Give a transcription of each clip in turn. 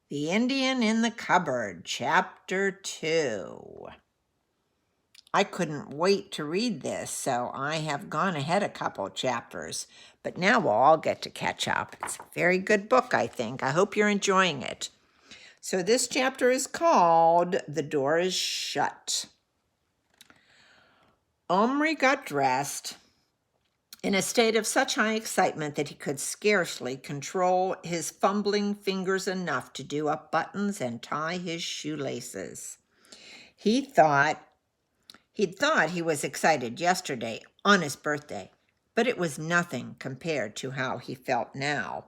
The Indian in the Cupboard, Chapter 2. I couldn't wait to read this, so I have gone ahead a couple chapters, but now we'll all get to catch up. It's a very good book, I think. I hope you're enjoying it. So this chapter is called The Door is Shut. Omri got dressed in a state of such high excitement that he could scarcely control his fumbling fingers enough to do up buttons and tie his shoelaces. He'd thought he was excited yesterday on his birthday, but it was nothing compared to how he felt now.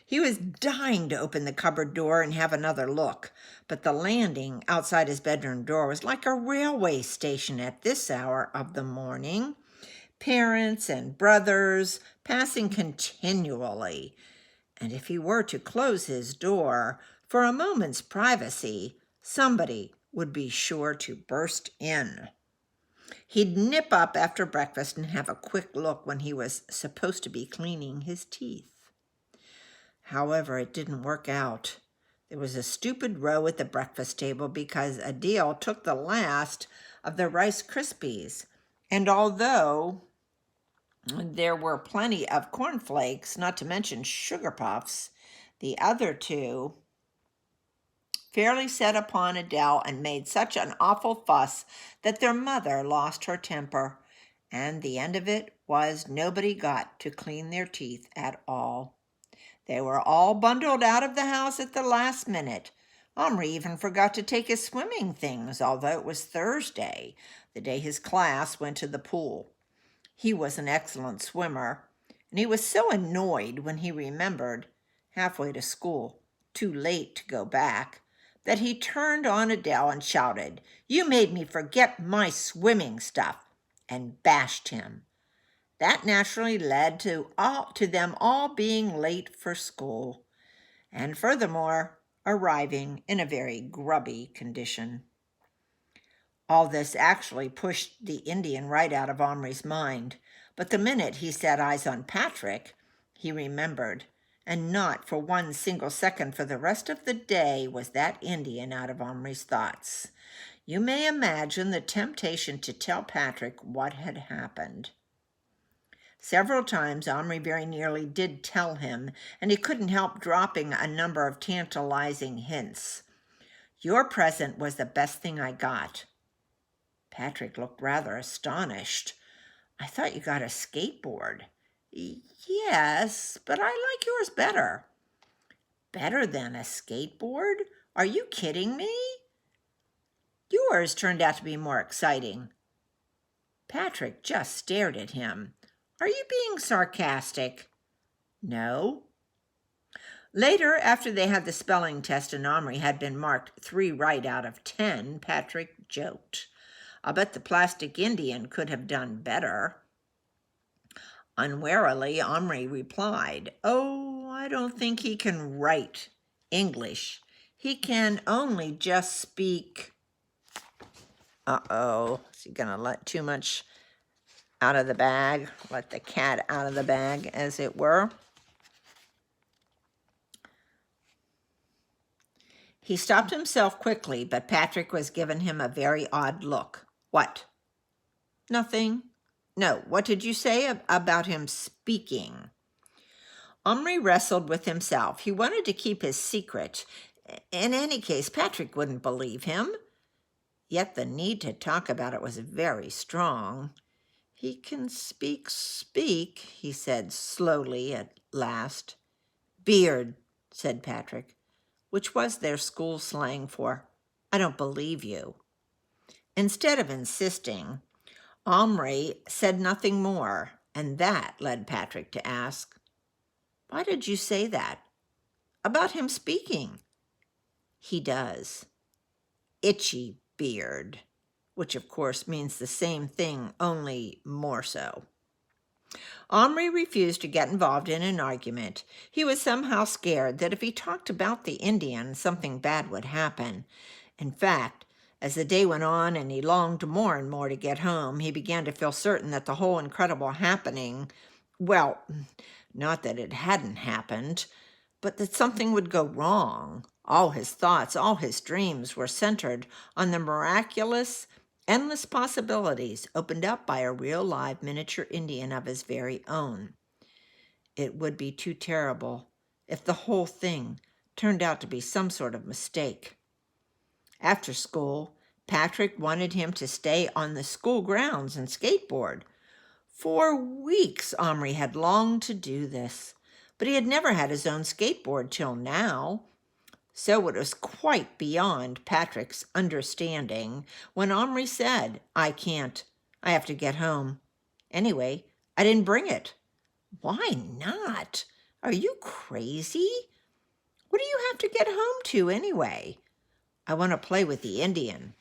He was dying to open the cupboard door and have another look, but the landing outside his bedroom door was like a railway station at this hour of the morning. Parents and brothers passing continually, and if he were to close his door for a moment's privacy, somebody would be sure to burst in. He'd nip up after breakfast and have a quick look when he was supposed to be cleaning his teeth. However, it didn't work out. There was a stupid row at the breakfast table because Adil took the last of the Rice Krispies, and although there were plenty of cornflakes, not to mention sugar puffs, the other two fairly set upon Adele and made such an awful fuss that their mother lost her temper, and the end of it was nobody got to clean their teeth at all. They were all bundled out of the house at the last minute. Omri even forgot to take his swimming things, although it was Thursday, the day his class went to the pool. He was an excellent swimmer, and he was so annoyed when he remembered, halfway to school, too late to go back, that he turned on Adele and shouted, "You made me forget my swimming stuff," and bashed him. That naturally led to them all being late for school, and furthermore, arriving in a very grubby condition. All this actually pushed the Indian right out of Omri's mind, but the minute he set eyes on Patrick, he remembered, and not for one single second for the rest of the day was that Indian out of Omri's thoughts. You may imagine the temptation to tell Patrick what had happened. Several times Omri very nearly did tell him, and he couldn't help dropping a number of tantalizing hints. "Your present was the best thing I got." Patrick looked rather astonished. "I thought you got a skateboard." "Yes, but I like yours better." "Better than a skateboard? Are you kidding me?" "Yours turned out to be more exciting." Patrick just stared at him. "Are you being sarcastic?" "No." Later, after they had the spelling test and Omri had been marked 3 right out of 10, Patrick joked, "I'll bet the plastic Indian could have done better." Unwarily, Omri replied, "Oh, I don't think he can write English. He can only just speak." Uh-oh, is he gonna let too much out of the bag? Let the cat out of the bag, as it were. He stopped himself quickly, but Patrick was giving him a very odd look. "What?" "Nothing." "No, what did you say about him speaking?" Omri wrestled with himself. He wanted to keep his secret. In any case, Patrick wouldn't believe him. Yet the need to talk about it was very strong. "He can speak, he said slowly at last. "Beard," said Patrick, which was their school slang for, "I don't believe you." Instead of insisting, Omri said nothing more, and that led Patrick to ask, "Why did you say that? About him speaking?" "He does. Itchy beard," which of course means the same thing, only more so. Omri refused to get involved in an argument. He was somehow scared that if he talked about the Indian, something bad would happen. In fact, as the day went on and he longed more and more to get home, he began to feel certain that the whole incredible happening, well, not that it hadn't happened, but that something would go wrong. All his thoughts, all his dreams were centered on the miraculous, endless possibilities opened up by a real live miniature Indian of his very own. It would be too terrible if the whole thing turned out to be some sort of mistake. After school, Patrick wanted him to stay on the school grounds and skateboard. For weeks, Omri had longed to do this, but he had never had his own skateboard till now. So it was quite beyond Patrick's understanding when Omri said, "I can't. I have to get home. Anyway, I didn't bring it." "Why not? Are you crazy? What do you have to get home to anyway?" "I want to play with the Indian."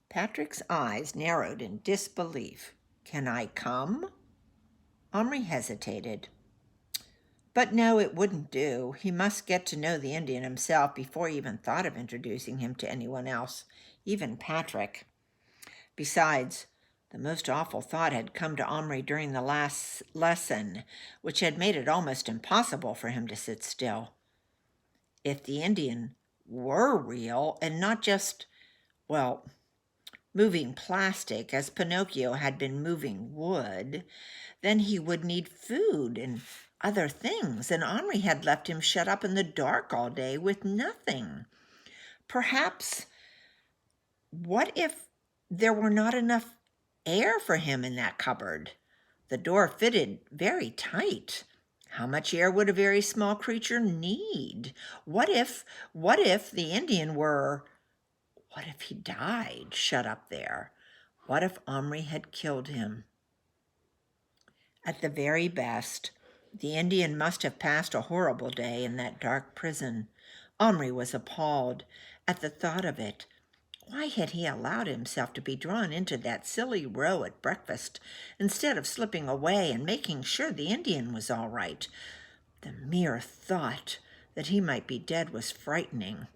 Patrick's eyes narrowed in disbelief. "Can I come?" Omri hesitated. But no, it wouldn't do. He must get to know the Indian himself before he even thought of introducing him to anyone else, even Patrick. Besides, the most awful thought had come to Omri during the last lesson, which had made it almost impossible for him to sit still. If the Indian were real and not just, well, moving plastic as Pinocchio had been moving wood, then he would need food and other things, and Omri had left him shut up in the dark all day with nothing. Perhaps, what if there were not enough air for him in that cupboard? The door fitted very tight. How much air would a very small creature need? What if the Indian were... What if he died shut up there? What if Omri had killed him? At the very best, the Indian must have passed a horrible day in that dark prison. Omri was appalled at the thought of it. Why had he allowed himself to be drawn into that silly row at breakfast instead of slipping away and making sure the Indian was all right? The mere thought that he might be dead was frightening.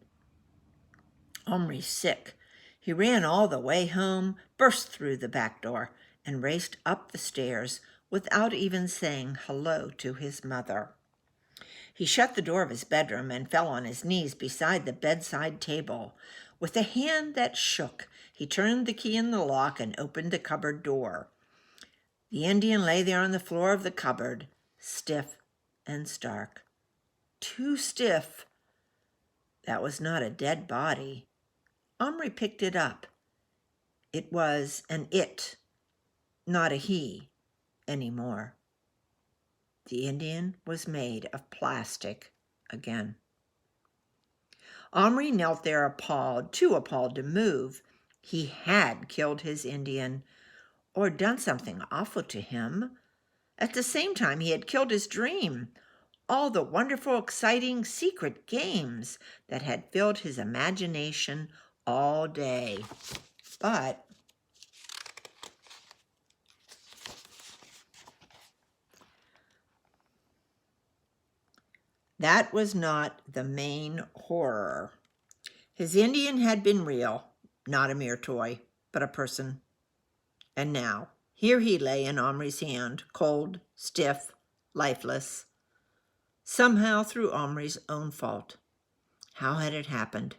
Omri sick. He ran all the way home, burst through the back door, and raced up the stairs without even saying hello to his mother. He shut the door of his bedroom and fell on his knees beside the bedside table. With a hand that shook, he turned the key in the lock and opened the cupboard door. The Indian lay there on the floor of the cupboard, stiff and stark. Too stiff. That was not a dead body. Omri picked it up. It was an it, not a he anymore. The Indian was made of plastic again. Omri knelt there appalled, too appalled to move. He had killed his Indian, or done something awful to him. At the same time, he had killed his dream, all the wonderful, exciting, secret games that had filled his imagination all day. But that was not the main horror. His Indian had been real, not a mere toy, but a person. And now, here he lay in Omri's hand, cold, stiff, lifeless. Somehow through Omri's own fault. How had it happened?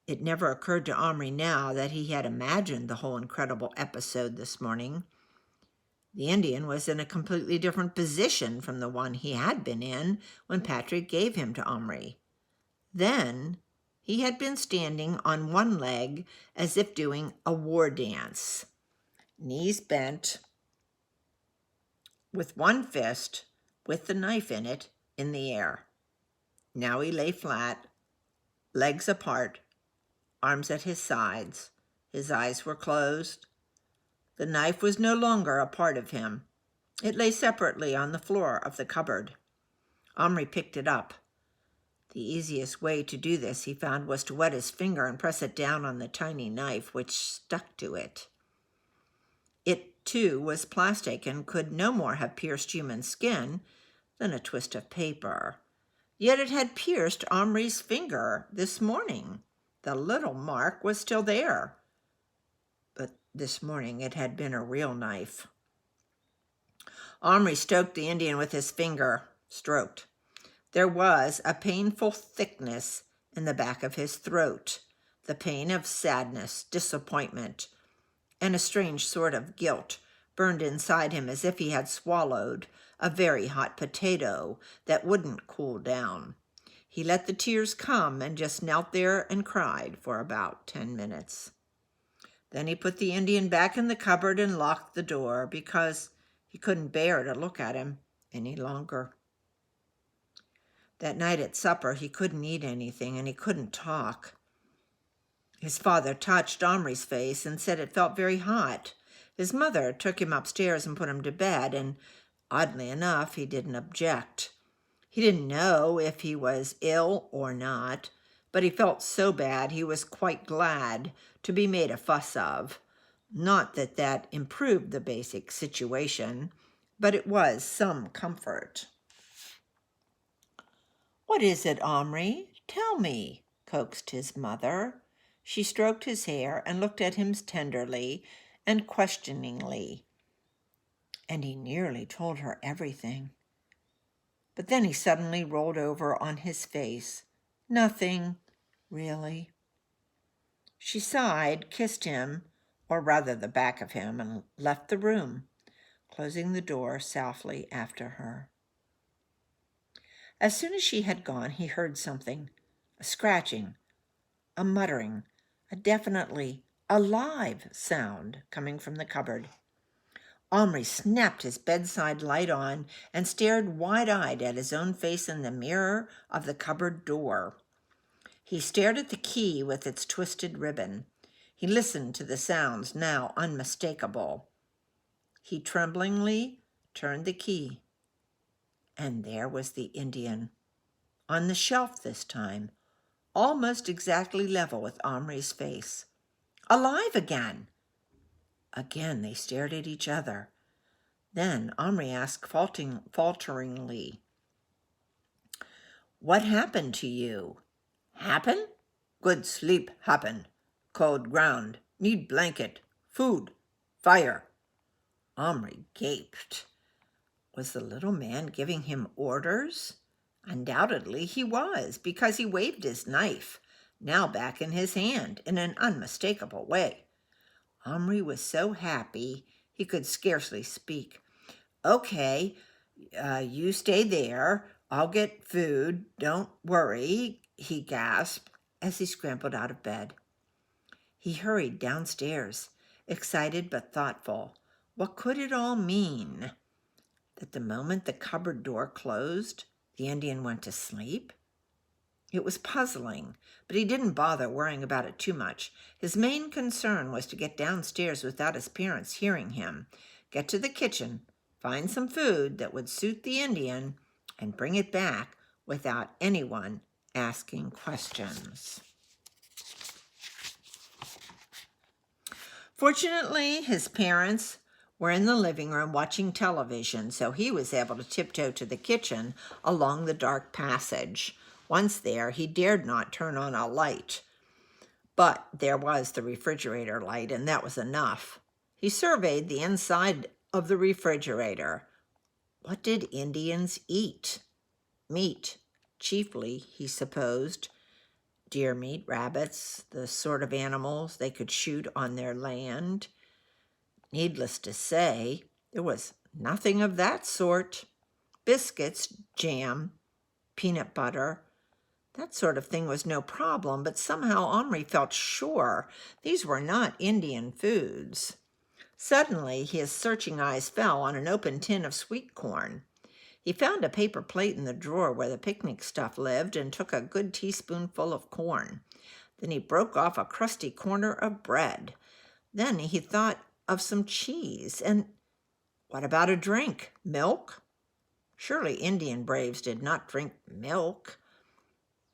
It never occurred to Omri now that he had imagined the whole incredible episode this morning. The Indian was in a completely different position from the one he had been in when Patrick gave him to Omri. Then he had been standing on one leg as if doing a war dance, knees bent, with one fist, with the knife in it, in the air. Now he lay flat, legs apart, arms at his sides. His eyes were closed. The knife was no longer a part of him. It lay separately on the floor of the cupboard. Omri picked it up. The easiest way to do this, he found, was to wet his finger and press it down on the tiny knife, which stuck to it. It, too, was plastic and could no more have pierced human skin than a twist of paper. Yet it had pierced Omri's finger this morning. The little mark was still there. But this morning it had been a real knife. Omri stroked the Indian with his finger. stroked. There was a painful thickness in the back of his throat, the pain of sadness, disappointment, and a strange sort of guilt burned inside him as if he had swallowed a very hot potato that wouldn't cool down. He let the tears come and just knelt there and cried for about 10 minutes. Then he put the Indian back in the cupboard and locked the door because he couldn't bear to look at him any longer. That night at supper, he couldn't eat anything and he couldn't talk. His father touched Omri's face and said it felt very hot. His mother took him upstairs and put him to bed, and oddly enough, he didn't object. He didn't know if he was ill or not, but he felt so bad he was quite glad to be made a fuss of. Not that that improved the basic situation, but it was some comfort. "What is it, Omri? Tell me," coaxed his mother. She stroked his hair and looked at him tenderly and questioningly, and he nearly told her everything. But then he suddenly rolled over on his face. "Nothing, really." She sighed, kissed him, or rather the back of him, and left the room, closing the door softly after her. As soon as she had gone, he heard something, a scratching, a muttering, a definitely alive sound coming from the cupboard. Omri snapped his bedside light on and stared wide-eyed at his own face in the mirror of the cupboard door. He stared at the key with its twisted ribbon. He listened to the sounds, now unmistakable. He tremblingly turned the key, and there was the Indian, on the shelf this time, almost exactly level with Omri's face. Alive again! Again they stared at each other. Then Omri asked falteringly, "What happened to you?" "Happen? Good sleep happen. Cold ground, need blanket, food, fire." Omri gaped. Was the little man giving him orders? Undoubtedly he was, because he waved his knife, now back in his hand, in an unmistakable way. Omri was so happy he could scarcely speak. "Okay, you stay there. I'll get food. Don't worry," he gasped as he scrambled out of bed. He hurried downstairs, excited but thoughtful. What could it all mean? That the moment the cupboard door closed, the Indian went to sleep? It was puzzling, but he didn't bother worrying about it too much. His main concern was to get downstairs without his parents hearing him, get to the kitchen, find some food that would suit the Indian, and bring it back without anyone asking questions. Fortunately, his parents were in the living room watching television, so he was able to tiptoe to the kitchen along the dark passage. Once there, he dared not turn on a light, but there was the refrigerator light, and that was enough. He surveyed the inside of the refrigerator. What did Indians eat? Meat, chiefly, he supposed. Deer meat, rabbits, the sort of animals they could shoot on their land. Needless to say, there was nothing of that sort. Biscuits, jam, peanut butter, that sort of thing was no problem, but somehow Omri felt sure these were not Indian foods. Suddenly, his searching eyes fell on an open tin of sweet corn. He found a paper plate in the drawer where the picnic stuff lived and took a good teaspoonful of corn. Then he broke off a crusty corner of bread. Then he thought of some cheese. And what about a drink? Milk? Surely Indian braves did not drink milk.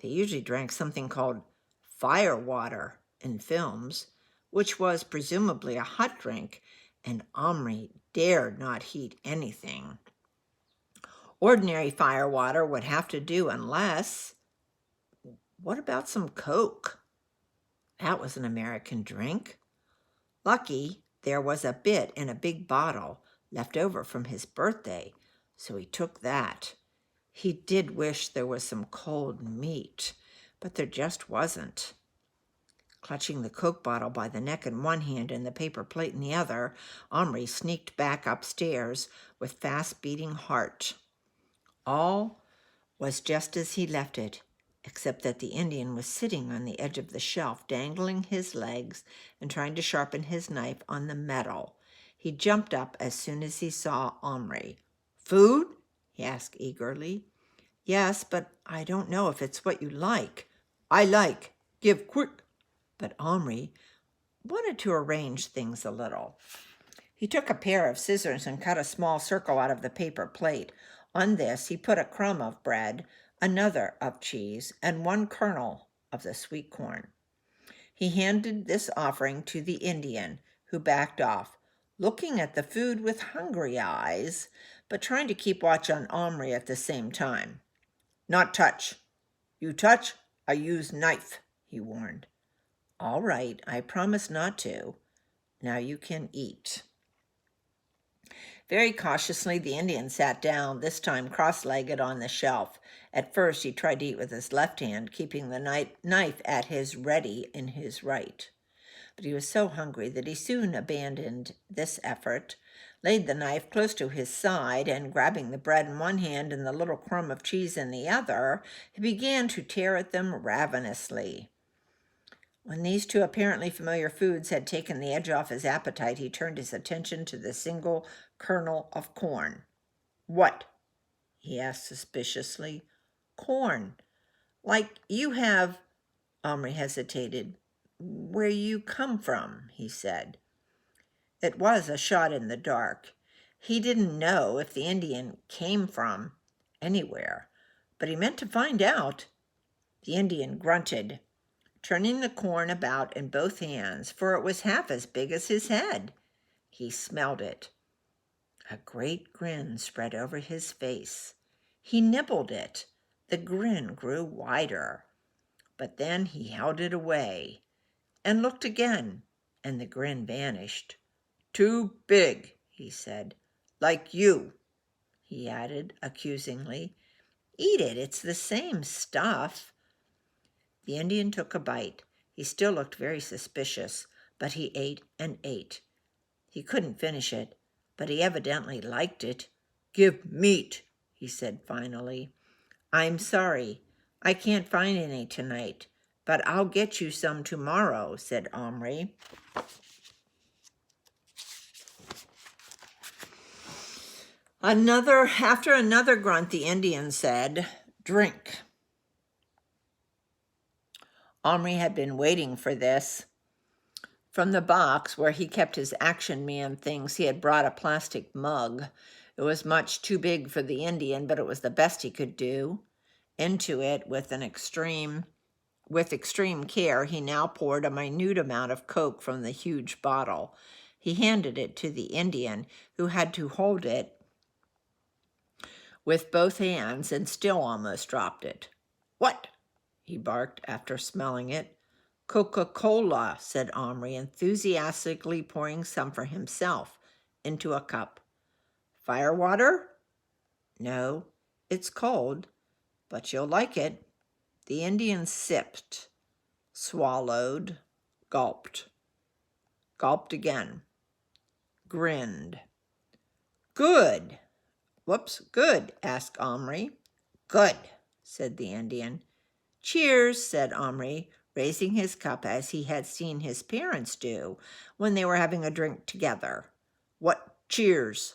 They usually drank something called fire water in films, which was presumably a hot drink, and Omri dared not heat anything. Ordinary fire water would have to do unless... What about some Coke? That was an American drink. Lucky there was a bit in a big bottle left over from his birthday, so he took that. He did wish there was some cold meat, but there just wasn't. Clutching the Coke bottle by the neck in one hand and the paper plate in the other, Omri sneaked back upstairs with fast-beating heart. All was just as he left it, except that the Indian was sitting on the edge of the shelf, dangling his legs and trying to sharpen his knife on the metal. He jumped up as soon as he saw Omri. "Food?" he asked eagerly. "Yes, but I don't know if it's what you like." "I like. Give quick." But Omri wanted to arrange things a little. He took a pair of scissors and cut a small circle out of the paper plate. On this he put a crumb of bread, another of cheese, and one kernel of the sweet corn. He handed this offering to the Indian, who backed off, looking at the food with hungry eyes, but trying to keep watch on Omri at the same time. "Not touch. You touch, I use knife," he warned. "All right, I promise not to. Now you can eat." Very cautiously, the Indian sat down, this time cross-legged on the shelf. At first, he tried to eat with his left hand, keeping the knife at his ready in his right. But he was so hungry that he soon abandoned this effort, laid the knife close to his side, and grabbing the bread in one hand and the little crumb of cheese in the other, he began to tear at them ravenously. When these two apparently familiar foods had taken the edge off his appetite, he turned his attention to the single kernel of corn. "What?" he asked suspiciously. "Corn. Like you have," Omri hesitated. "Where you come from," he said. It was a shot in the dark. He didn't know if the Indian came from anywhere, but he meant to find out. The Indian grunted, turning the corn about in both hands, for it was half as big as his head. He smelled it. A great grin spread over his face. He nibbled it. The grin grew wider. But then he held it away and looked again, and the grin vanished. "Too big," he said. "Like you," he added accusingly. "Eat it. It's the same stuff." The Indian took a bite. He still looked very suspicious, but he ate and ate. He couldn't finish it, but he evidently liked it. "Give meat," he said finally. "I'm sorry. I can't find any tonight, but I'll get you some tomorrow," said Omri. After another grunt, the Indian said, "Drink." Omri had been waiting for this. From the box where he kept his Action Man things, he had brought a plastic mug. It was much too big for the Indian, but it was the best he could do. Into it, with extreme care, he now poured a minute amount of Coke from the huge bottle. He handed it to the Indian, who had to hold it with both hands and still almost dropped it. "What?" he barked after smelling it. "Coca-Cola," said Omri, enthusiastically pouring some for himself into a cup. "Firewater?" "No, it's cold, but you'll like it." The Indian sipped, swallowed, gulped again, grinned. "Good." "Good?" asked Omri. "Good," said the Indian. "Cheers," said Omri, raising his cup as he had seen his parents do when they were having a drink together. "What cheers?"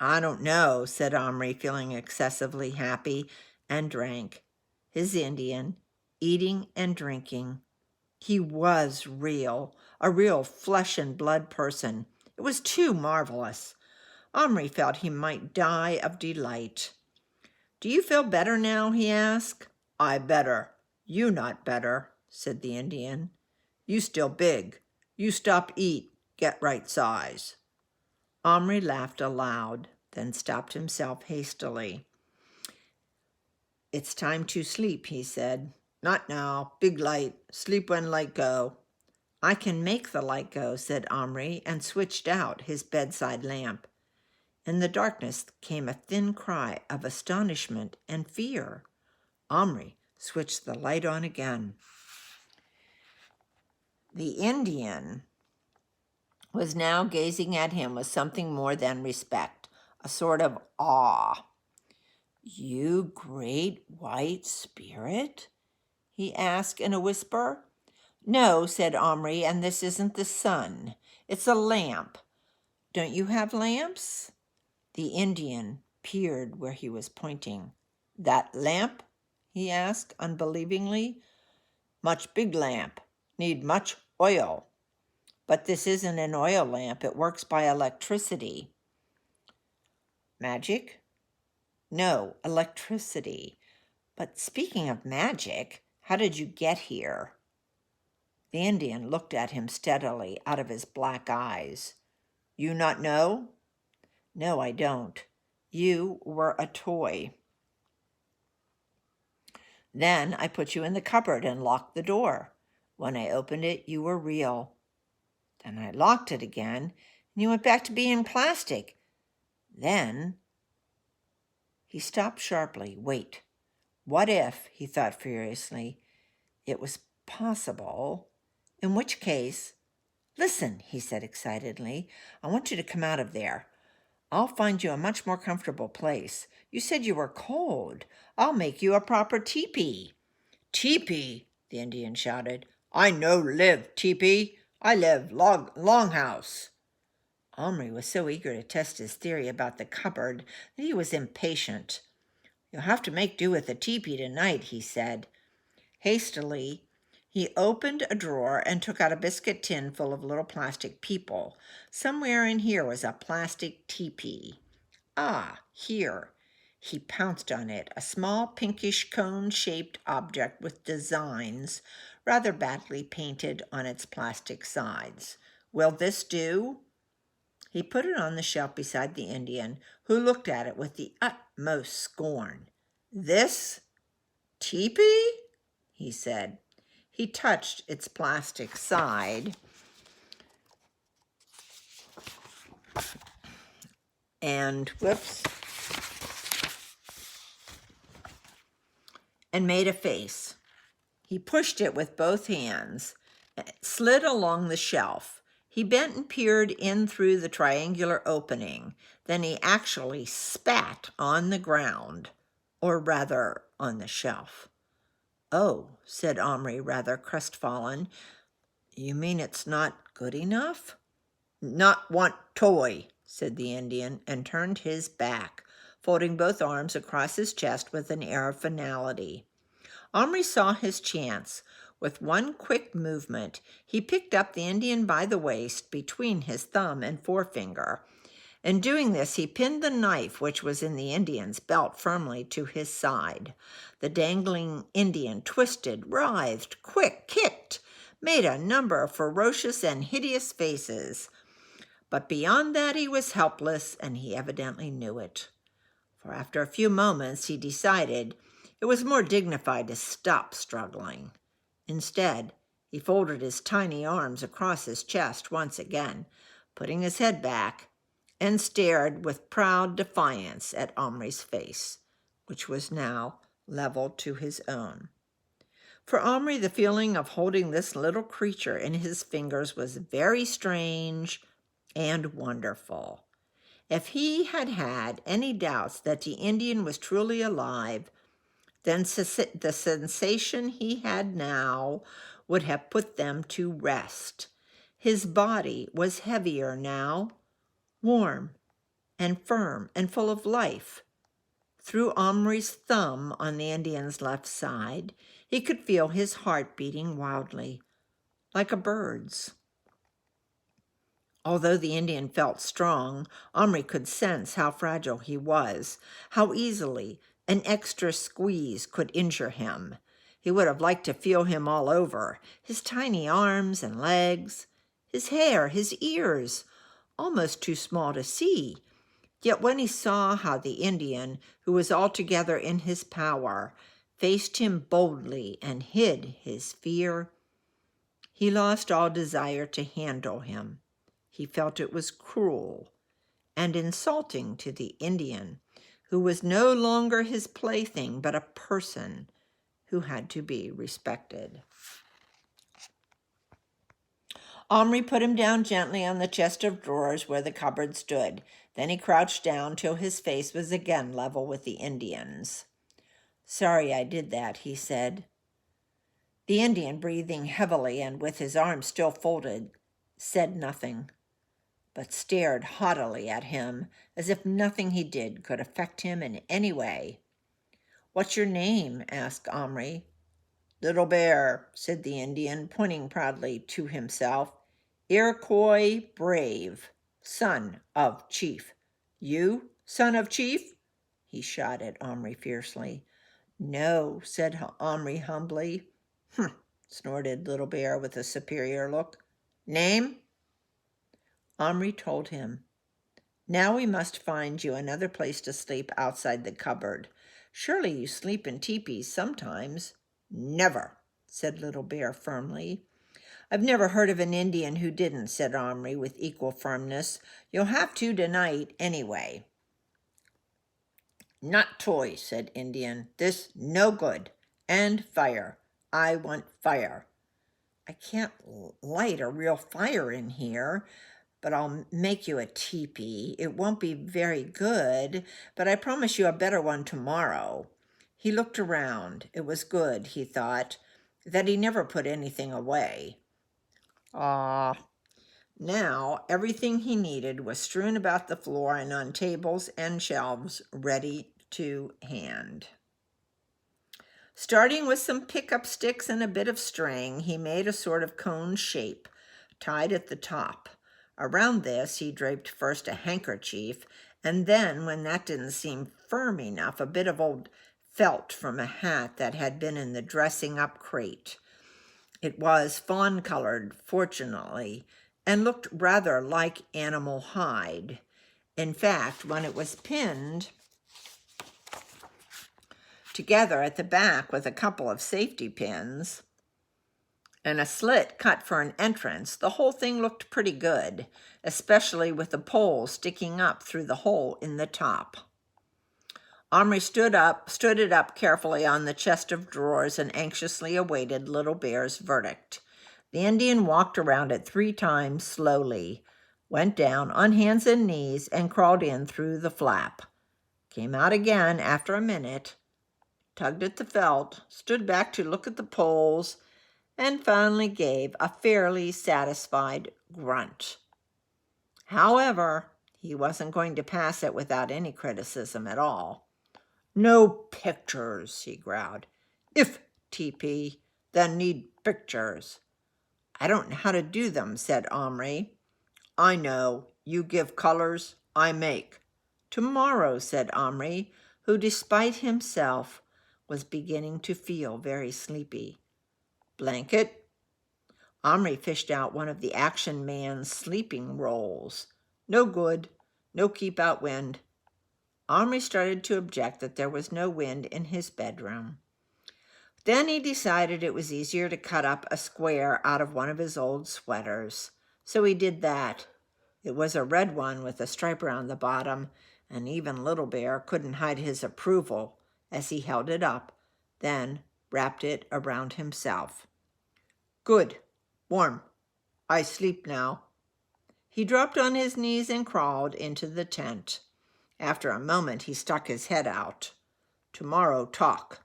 "I don't know," said Omri, feeling excessively happy, and drank. His Indian, eating and drinking. He was real, a real flesh and blood person. It was too marvelous. Omri felt he might die of delight. "Do you feel better now?" he asked. "I better. You not better," said the Indian. "You still big. You stop eat, get right size." Omri laughed aloud, then stopped himself hastily. "It's time to sleep," he said. "Not now. Big light. Sleep when light go." "I can make the light go," said Omri, and switched out his bedside lamp. In the darkness came a thin cry of astonishment and fear. Omri switched the light on again. The Indian was now gazing at him with something more than respect, a sort of awe. "You great white spirit?" he asked in a whisper. "No," said Omri, "and this isn't the sun. It's a lamp. Don't you have lamps?" The Indian peered where he was pointing. "That lamp?" he asked unbelievingly. "Much big lamp. Need much oil." "But this isn't an oil lamp. It works by electricity." "Magic?" "No, electricity. But speaking of magic, how did you get here?" The Indian looked at him steadily out of his black eyes. "You not know?" "No, I don't. You were a toy. Then I put you in the cupboard and locked the door. When I opened it, you were real. Then I locked it again, and you went back to being plastic. Then—" He stopped sharply. Wait. What if, he thought furiously, it was possible? In which case— "Listen," he said excitedly. "I want you to come out of there. I'll find you a much more comfortable place. You said you were cold. I'll make you a proper teepee." "Teepee?" the Indian shouted. "I no live teepee. I live longhouse." Omri was so eager to test his theory about the cupboard that he was impatient. "You'll have to make do with the teepee tonight," he said. Hastily, he opened a drawer and took out a biscuit tin full of little plastic people. Somewhere in here was a plastic teepee. Ah, here. He pounced on it, a small pinkish cone-shaped object with designs rather badly painted on its plastic sides. "Will this do?" He put it on the shelf beside the Indian, who looked at it with the utmost scorn. "This? Teepee?" he said. He touched its plastic side and made a face. He pushed it with both hands, slid along the shelf. He bent and peered in through the triangular opening. Then he actually spat on the ground, or rather on the shelf. "Oh," said Omri, rather crestfallen. "You mean it's not good enough?" "Not want toy," said the Indian, and turned his back, folding both arms across his chest with an air of finality. Omri saw his chance. With one quick movement, he picked up the Indian by the waist between his thumb and forefinger. In doing this, he pinned the knife, which was in the Indian's belt, firmly to his side. The dangling Indian twisted, writhed, kicked, made a number of ferocious and hideous faces. But beyond that, he was helpless, and he evidently knew it. For after a few moments, he decided it was more dignified to stop struggling. Instead, he folded his tiny arms across his chest once again, putting his head back, and stared with proud defiance at Omri's face, which was now leveled to his own. For Omri, the feeling of holding this little creature in his fingers was very strange and wonderful. If he had had any doubts that the Indian was truly alive, then the sensation he had now would have put them to rest. His body was heavier now, warm and firm and full of life. Through Omri's thumb on the Indian's left side, he could feel his heart beating wildly, like a bird's. Although the Indian felt strong, Omri could sense how fragile he was, how easily an extra squeeze could injure him. He would have liked to feel him all over, his tiny arms and legs, his hair, his ears, almost too small to see. Yet when he saw how the Indian, who was altogether in his power, faced him boldly and hid his fear, he lost all desire to handle him. He felt it was cruel and insulting to the Indian, who was no longer his plaything, but a person who had to be respected. Omri put him down gently on the chest of drawers where the cupboard stood. Then he crouched down till his face was again level with the Indian's. "Sorry I did that," he said. The Indian, breathing heavily and with his arms still folded, said nothing, but stared haughtily at him as if nothing he did could affect him in any way. "What's your name?" asked Omri. "Little Bear," said the Indian, pointing proudly to himself. "Iroquois brave, son of chief." "You, son of chief?" he shot at Omri fiercely. "No," said Omri humbly. "Humph," snorted Little Bear with a superior look. "Name?" Omri told him. "Now we must find you another place to sleep outside the cupboard. Surely you sleep in teepees sometimes." "Never," said Little Bear firmly. "I've never heard of an Indian who didn't," said Omri with equal firmness. "You'll have to tonight anyway." "Not toy," said Indian. "This no good. And fire. I want fire." "I can't light a real fire in here, but I'll make you a teepee. It won't be very good, but I promise you a better one tomorrow." He looked around. It was good, he thought, that he never put anything away. Now everything he needed was strewn about the floor and on tables and shelves ready to hand. Starting with some pickup sticks and a bit of string, he made a sort of cone shape, tied at the top. Around this he draped first a handkerchief, and then, when that didn't seem firm enough, a bit of old felt from a hat that had been in the dressing-up crate. It was fawn-colored, fortunately, and looked rather like animal hide. In fact, when it was pinned together at the back with a couple of safety pins and a slit cut for an entrance, the whole thing looked pretty good, especially with the pole sticking up through the hole in the top. Omri stood it up carefully on the chest of drawers and anxiously awaited Little Bear's verdict. The Indian walked around it 3 times slowly, went down on hands and knees, and crawled in through the flap. Came out again after a minute, tugged at the felt, stood back to look at the poles, and finally gave a fairly satisfied grunt. However, he wasn't going to pass it without any criticism at all. "No pictures," he growled. "If teepee, then need pictures." "I don't know how to do them," said Omri. "I know. You give colors, I make." "Tomorrow," said Omri, who, despite himself, was beginning to feel very sleepy. "Blanket?" Omri fished out one of the Action Man's sleeping rolls. "No good. No keep out wind." Omri started to object that there was no wind in his bedroom. Then he decided it was easier to cut up a square out of one of his old sweaters. So he did that. It was a red one with a stripe around the bottom, and even Little Bear couldn't hide his approval as he held it up, then wrapped it around himself. "Good. Warm. I sleep now." He dropped on his knees and crawled into the tent. After a moment, he stuck his head out. "Tomorrow talk.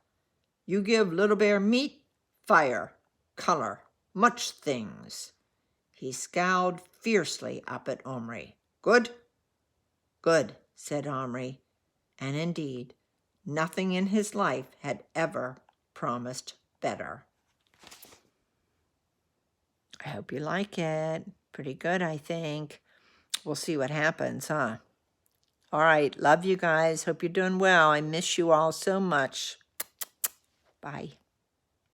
You give Little Bear meat, fire, color, much things." He scowled fiercely up at Omri. "Good?" "Good," said Omri, and indeed, nothing in his life had ever promised better. I hope you like it. Pretty good, I think. We'll see what happens, huh? All right, love you guys. Hope you're doing well. I miss you all so much. Bye.